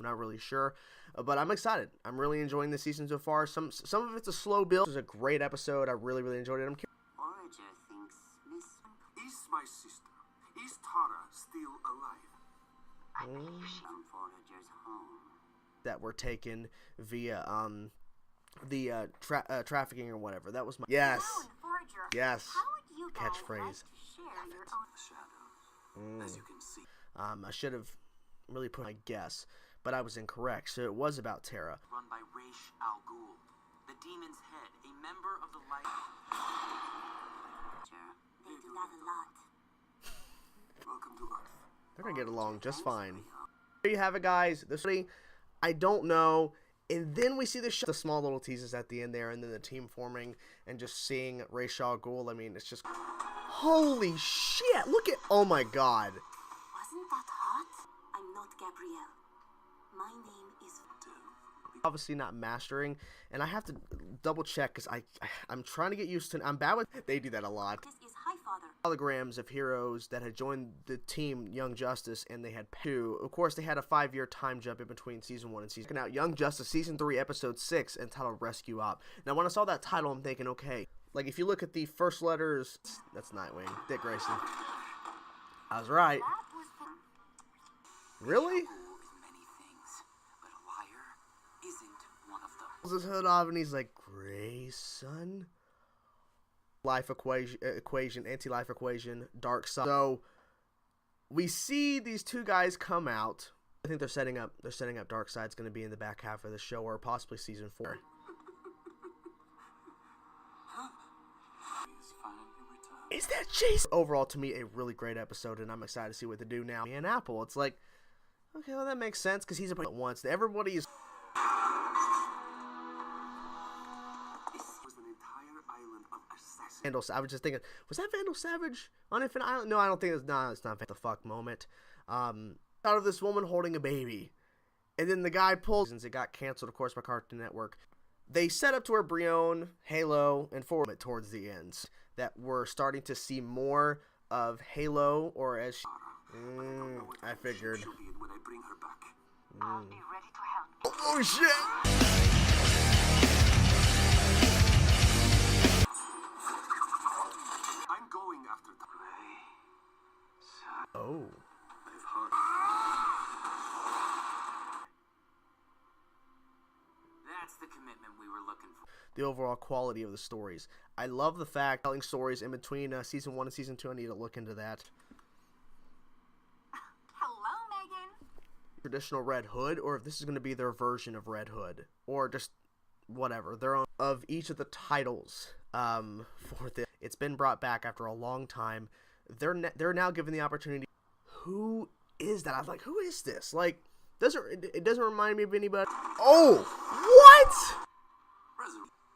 not really sure, but I'm excited. I'm really enjoying this season so far. Some of it's a slow build. It was a great episode. I really enjoyed it. Forager thinks is my sister. Is Tara still alive? I believe she... Forager's home. That were taken via the trafficking or whatever. That was my yes. Yes. How would you guys catchphrase. like to share your own... Shadows, as you can see. I should have really put my guess, but I was incorrect. So it was about Tara. Run by Raish Al Ghul, the demon's head, a member of the light. They do that a lot. Welcome to Earth. They're gonna get along just fine. There you have it, guys. This I don't know. And then we see the small little teases at the end there, and then the team forming and just seeing Raish Al Ghul. I mean, it's just holy shit! Look at oh my god. Wasn't that hot? I'm not Gabrielle. My name is... Obviously not mastering, and I have to double check because I'm trying to get used to. I'm bad with. They do that a lot. This is Highfather. Holograms of heroes that had joined the team Young Justice, and they had two. Of course, they had a 5-year time jump in between season 1 and season. Out Young Justice season 3 episode 6 entitled Rescue Op. Now, when I saw that title, I'm thinking, okay, like if you look at the first letters, that's Nightwing, Dick Grayson. I was right. Really? His hood off and he's like, Grayson? Life equation, anti-life equation, dark side. So we see these two guys come out. I think they're setting up Darkseid's going to be in the back half of the show, or possibly season 4. Is that Jason? Overall, to me, a really great episode, and I'm excited to see what they do now. And Apple, it's like, okay, well that makes sense because he's a at once. Everybody is. Vandal, I was just thinking, was that Vandal Savage on Infinite Island? No, I don't think it's not. It's not the fuck moment. Out of this woman holding a baby, and then the guy pulls. Since it got canceled, of course, by Cartoon Network, they set up to where Brion, Halo, and Forward towards the ends that we're starting to see more of Halo, or as she, I figured. I'll be ready to help. Oh shit! Oh. That's the commitment we were looking for. The overall quality of the stories. I love the fact telling stories in between season 1 and season 2. I need to look into that. Hello, Megan. Traditional Red Hood, or if this is going to be their version of Red Hood, or just whatever, their own of each of the titles. For this, it's been brought back after a long time. They're now given the opportunity. Who is that? I was like, who is this? Like, it doesn't remind me of anybody. Oh, what?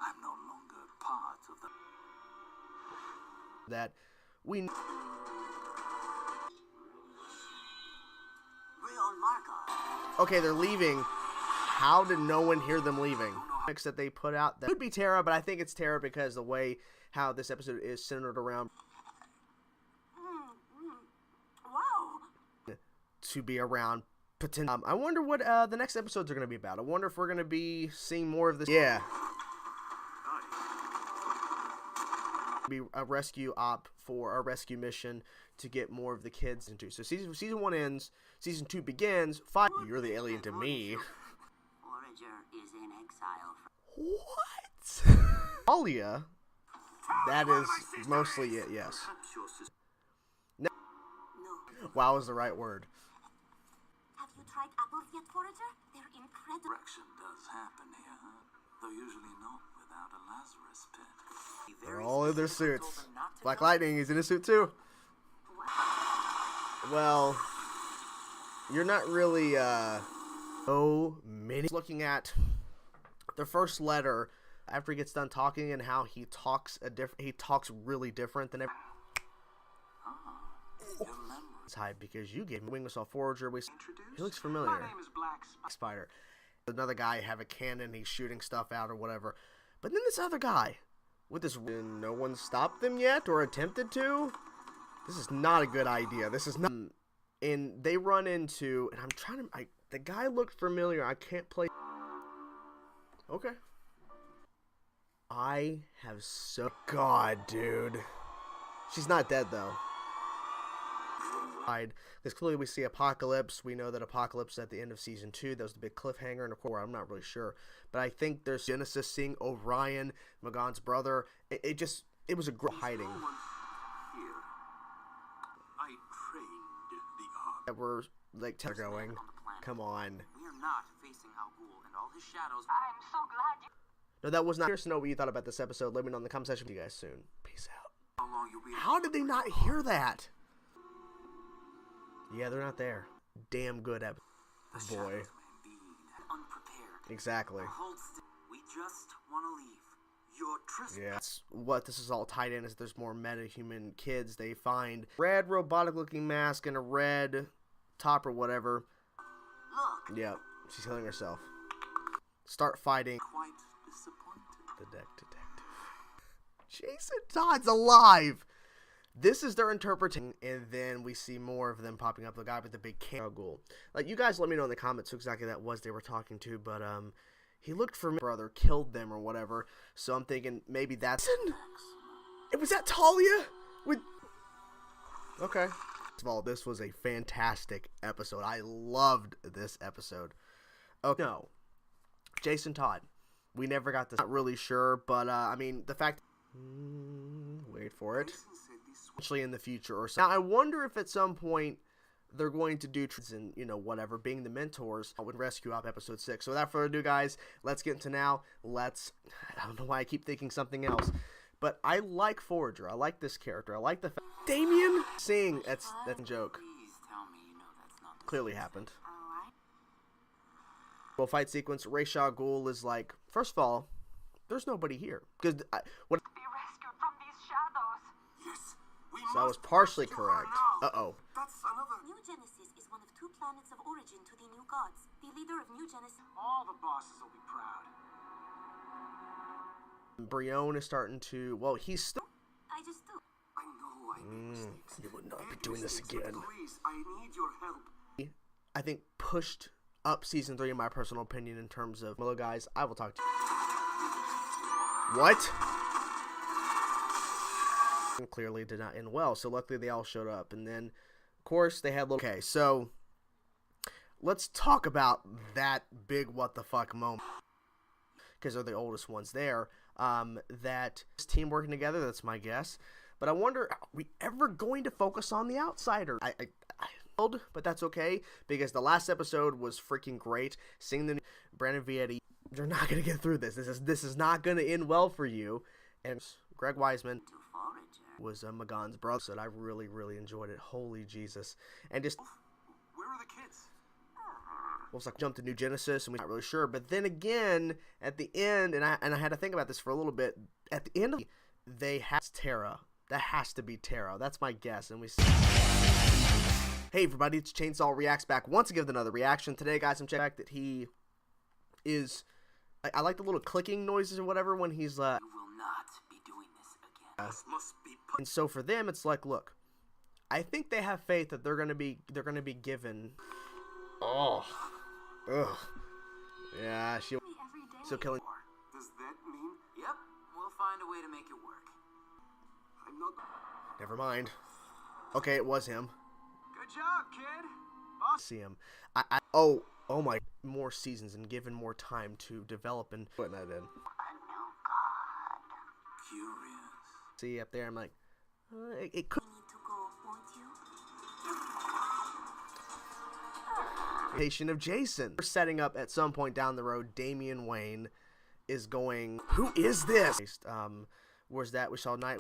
I'm no longer part of the... That we... Okay, they're leaving. How did no one hear them leaving? That they put out that could be Tara, but I think it's Tara because the way how this episode is centered around to be around potential. I wonder what the next episodes are going to be about. I wonder if we're going to be seeing more of this. Yeah. Be a rescue op for a rescue mission to get more of the kids into. So season 1 ends, season 2 begins. 5. You're the alien to me. Forager is in exile. What? Alia. That is mostly it. Yes. No. Wow is the right word. Have you tried apples yet, Forager? They're incredible. Correction does happen here, though usually not without a Lazarus pit. They're all in their suits. Black Lightning is in a suit too. Well, you're not really so many. Looking at the first letter after he gets done talking and how he talks really different than every. It's hype because you gave me Wingsaw Forager. He looks familiar. My name is Black Spider. Another guy have a cannon. He's shooting stuff out or whatever. But then this other guy with this. No one stopped them yet or attempted to. This is not a good idea. This is not. and they run into, and I'm trying to, the guy looked familiar. I can't play. Okay. I have so, God, dude. She's not dead though. Because clearly we see Apocalypse. We know that Apocalypse at the end of season 2. That was the big cliffhanger, and of course I'm not really sure, but I think there's Genesis seeing Orion, Magon's brother. It was a hiding. I trained the arm. That were like going. Come on. We are not facing Al Ghul and all his shadows. I'm so glad you... No, that was not. Curious to know what you thought about this episode. Let me know in the comment section. See you guys soon. Peace out. How long you'll be? How did they not hear that? Yeah, they're not there. Damn good boy. Unprepared. Exactly. We just want to leave. Your trespass. Yeah, that's what this is all tied in. Is there's more meta-human kids. They find red robotic-looking mask and a red top or whatever. Look. Yep, she's killing herself. Start fighting. Quite disappointed. The detective. Jason Todd's alive. This is their interpretation, and then we see more of them popping up. The guy with the big ghoul. Like, you guys let me know in the comments who exactly that was they were talking to, but he looked for me. Brother killed them or whatever. So I'm thinking maybe that's. It was that Talia with. Okay. First of all, this was a fantastic episode. I loved this episode. Okay. No, Jason Todd. We never got this. Not really sure, but I mean the fact. Wait for it. Actually, in the future or so. Now I wonder if at some point they're going to do and whatever, being the mentors would rescue up episode 6. So without further ado, guys, let's get into now. I don't know why I keep thinking something else, but I like Forager. I like this character. I like the Damien sing. That's a joke. Please tell me you know that's not the Clearly happened. Well, fight sequence. Ra's al Ghul is like, first of all, there's nobody here because what. Be rescued from these shadows. Yes. So I was partially correct. Uh-oh. That's another. New Genesis is one of 2 planets of origin to the new gods. The leader of New Genesis... All the bosses will be proud. Brion is starting to. Well, he's still. I just do. I know I made mistakes. You would not be Big doing this mistakes, but again. Please, I need your help. I think pushed up season 3 in my personal opinion in terms of. Hello, guys. I will talk to you. What? Clearly did not end well, so luckily they all showed up, and then of course they had little. Okay, so let's talk about that big what the fuck moment, because they're the oldest ones there. That team working together, that's my guess, but I wonder, are we ever going to focus on the outsider? I but that's okay, because the last episode was freaking great. Seeing the Brandon Vietti, you're not gonna get through this. This is not gonna end well for you. And Greg Weisman was Magon's brother, so I really enjoyed it. Holy Jesus. And just Where are the kids? well, it's like jumped to New Genesis and we're not really sure, but then again at the end, and I had to think about this for a little bit, at the end of they have Terra. That has to be Terra. That's my guess. And we see. Hey everybody, it's Chainsaw Reacts back once again with another reaction. Today guys, I'm checking that he is I like the little clicking noises or whatever when he's You will not be doing this again. This must be. and so for them it's like, look, I think they have faith that they're gonna be given. Oh, ugh, yeah, she'll still killing. Does that mean Yep, we'll find a way to make it work. I'm not? Never mind. Okay, it was him. Good job, kid. See him. Oh my, more seasons and given more time to develop and putting that in. A new god. Curious. See up there, I'm like, it could. We need to go, won't you? Patient of Jason. We're setting up at some point down the road. Damian Wayne is going. Who is this? Where's that? We saw Night.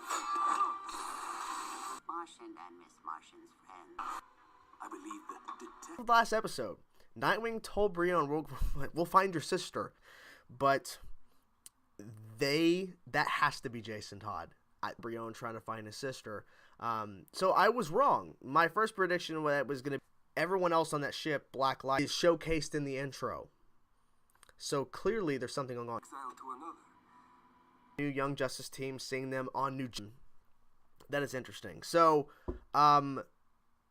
Martian and Miss Martian's friend. I believe the detective. Last episode, Nightwing told Brion, we'll find your sister, but that has to be Jason Todd. Brion trying to find his sister. So I was wrong. My first prediction was going to be everyone else on that ship, Black Light, is showcased in the intro. So clearly there's something going on. Exile to another. New Young Justice team, seeing them on New Gen. That is interesting. So,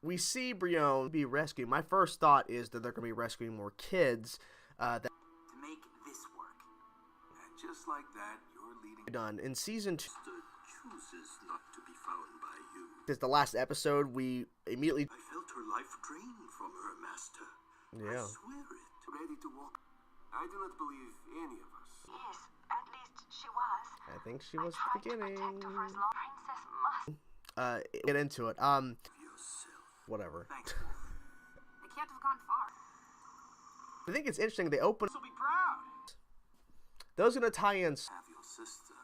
we see Brion be rescued. My first thought is that they're going to be rescuing more kids. That To make this work. And just like that, you're leading. done in season 2. Chooses not to be found by you. Is the last episode we immediately. I felt her life drain from her master. Yeah. I swear it. Ready to walk. I do not believe any of us. Yes, at least she was. I think she was the beginning. Protect her for as long. Princess must. Get into it. Yourself. Whatever. Thanks. They can't have gone far. I think it's interesting. They open. So be proud. Those are gonna tie in. Have your sister,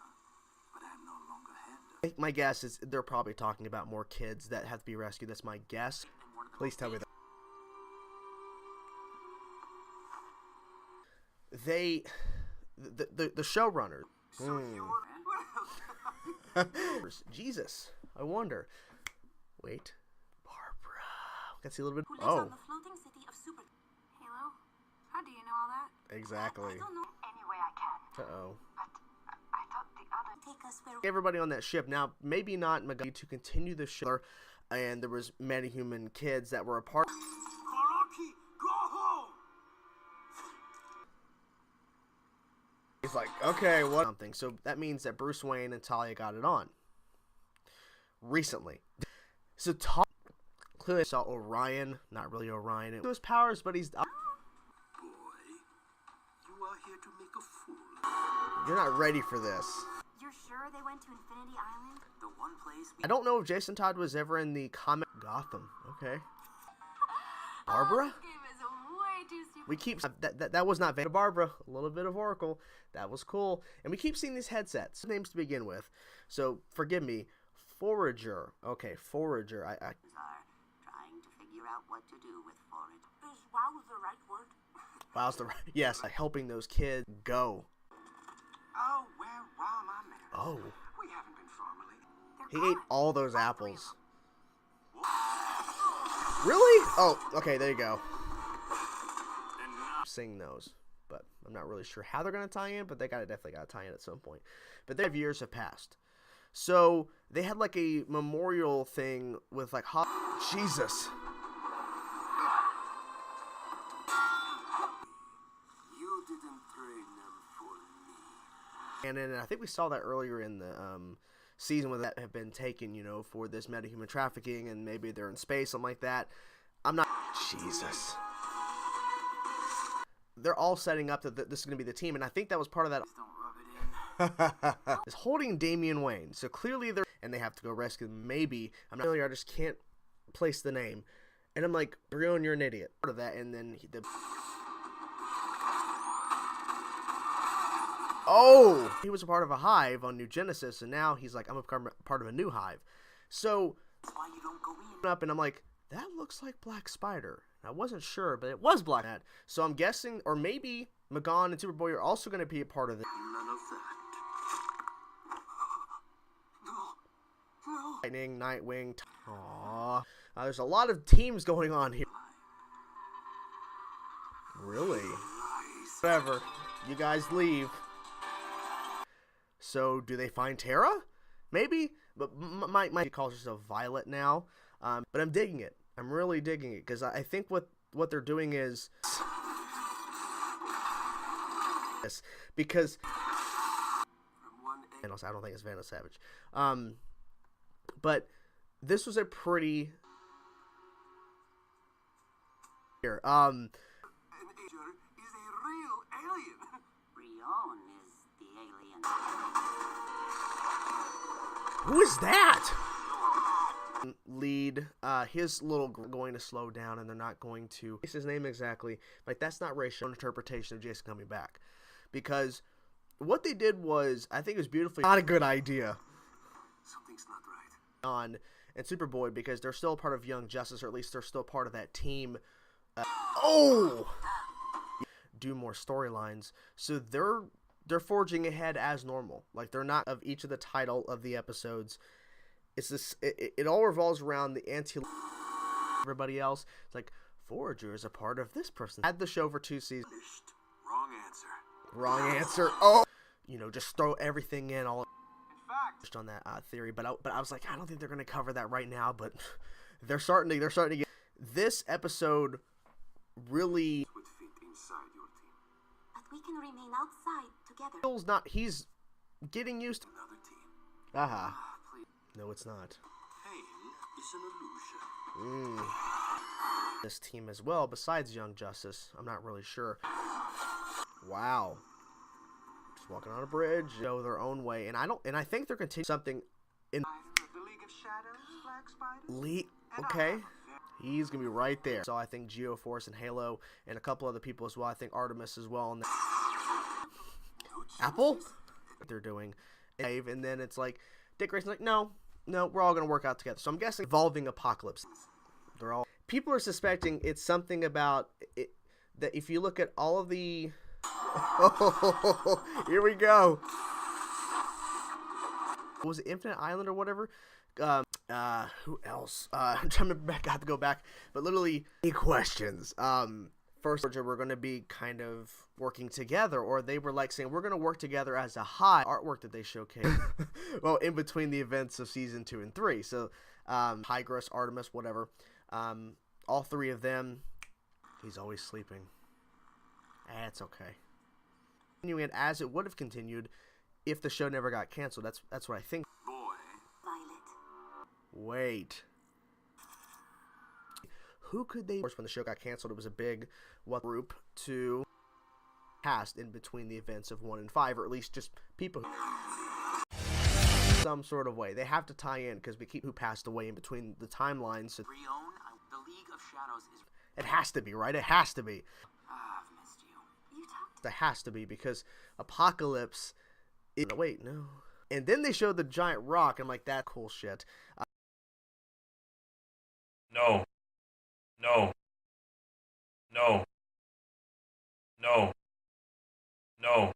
but I'm no longer hand. My guess is they're probably talking about more kids that have to be rescued. That's my guess. And one of the Please most tell me that. The showrunner. Jesus, I wonder. Wait, Barbara. We can see a little bit. Who lives Oh, on the floating city of Super. Halo? How do you know all that? exactly. I don't know. Any way I can. Uh-oh. But I thought the other... Take us where Everybody on that ship. Now, maybe not Magari to continue the show, and there was many human kids that were a part. Karaki, go home. He's like, okay, what? Something. So that means that Bruce Wayne and Talia got it on recently. So clearly saw Orion, not really Orion. It was powers, but he's. Boy, you are here to make a fool. You're not ready for this. You're sure they went to Infinity Island? the one place we I don't know if Jason Todd was ever in the comic Gotham. Okay. Barbara? This game is way too stupid. We keep that was not Vanna Barbara. A little bit of Oracle. That was cool. And we keep seeing these headsets. Names to begin with. So forgive me. Forager. Okay, Forager. I Are trying to figure out what to do with forage. Is wow the right word? Wow's the yes, helping those kids go. Oh, well, while I'm there. Oh, We haven't been formally. he ate all those apples. Really? Oh, okay, there you go. Sing those, but I'm not really sure how they're gonna tie in. But they definitely gotta tie in at some point. But their years have passed, so they had like a memorial thing with like Jesus. You didn't train them for me. And then I think we saw that earlier in the season where that have been taken, you know, for this metahuman trafficking, and maybe they're in space, something like that. I'm not. Jesus. They're all setting up that this is going to be the team, and I think that was part of that. don't rub it in. Is holding Damian Wayne. So clearly they're, and they have to go rescue them. Maybe I'm not familiar. I just can't place the name, and I'm like, Brion, you're an idiot. Part of that, and then he was a part of a hive on New Genesis, and now he's like, I'm a part of a new hive. So That's why you don't go in. up, and I'm like, that looks like Black Spider. I wasn't sure, but it was Black Hat. So I'm guessing, or maybe Magon and Superboy are also going to be a part of this. None of that. No. No. Lightning, Nightwing. Aww. There's a lot of teams going on here. Really? Whatever. You guys leave. So, do they find Tara? Maybe? But my calls herself Violet now. But I'm digging it. I'm really digging it. Because I think what they're doing is... Because... I don't think it's Vanna Savage. But this was a pretty... Here, An Ager is a real alien. Brion is the alien. Who is that? Lead, his little going to slow down, and they're not going to. What's his name exactly? Like, that's not racial interpretation of Jason coming back, because what they did was, I think it was beautifully not a good idea. Something's not right. On and Superboy, because they're still part of Young Justice, or at least they're still part of that team. Do more storylines, so they're forging ahead as normal. Like, they're not of each of the title of the episodes. It's this. It all revolves around the anti. Everybody else. It's like Forager is a part of this person. Had the show for 2 seasons. Wrong answer. Wrong answer. Oh, you know, just throw everything in all. In fact, On that theory, but I was like, I don't think they're gonna cover that right now. But they're starting to get this episode really Would fit inside your team. But we can remain outside together. feels not he's getting used to Another team. aha. Please. No, it's not. Pain is an illusion. This team as well, besides Young Justice. I'm not really sure. Wow. Just walking on a bridge, go their own way, and I think they're continuing something in The League of Shadows, Black Spiders. okay. He's gonna be right there. So I think Geoforce and Halo and a couple other people as well. I think Artemis as well. And Apple, what they're doing, and then it's like Dick Grayson's like, no, we're all gonna work out together. So I'm guessing evolving apocalypse. They're all people are suspecting it's something about it that if you look at all of the here we go. Was it Infinite Island or whatever? Who else? I'm trying to remember. I have to go back. But literally, any questions. First, we're going to be kind of working together, or they were like saying we're going to work together as a high artwork that they showcase. Well, in between the events of season 2 and 3. So, Hygros, Artemis, whatever. All three of them. He's always sleeping. It's okay. Continuing as it would have continued if the show never got canceled. That's what I think. Boy. Violet. Wait. Who could they... Of course, when the show got canceled, it was a big group to cast in between the events of 1 and 5, or at least just people some sort of way. They have to tie in, because we keep who passed away in between the timelines. So Rion, the League of Shadows is... it has to be, right? It has to be. I've missed you. You talked. It has to be, because Apocalypse... wait, no. And then they showed the giant rock, and I'm like, that cool shit. No. No. No. No. No.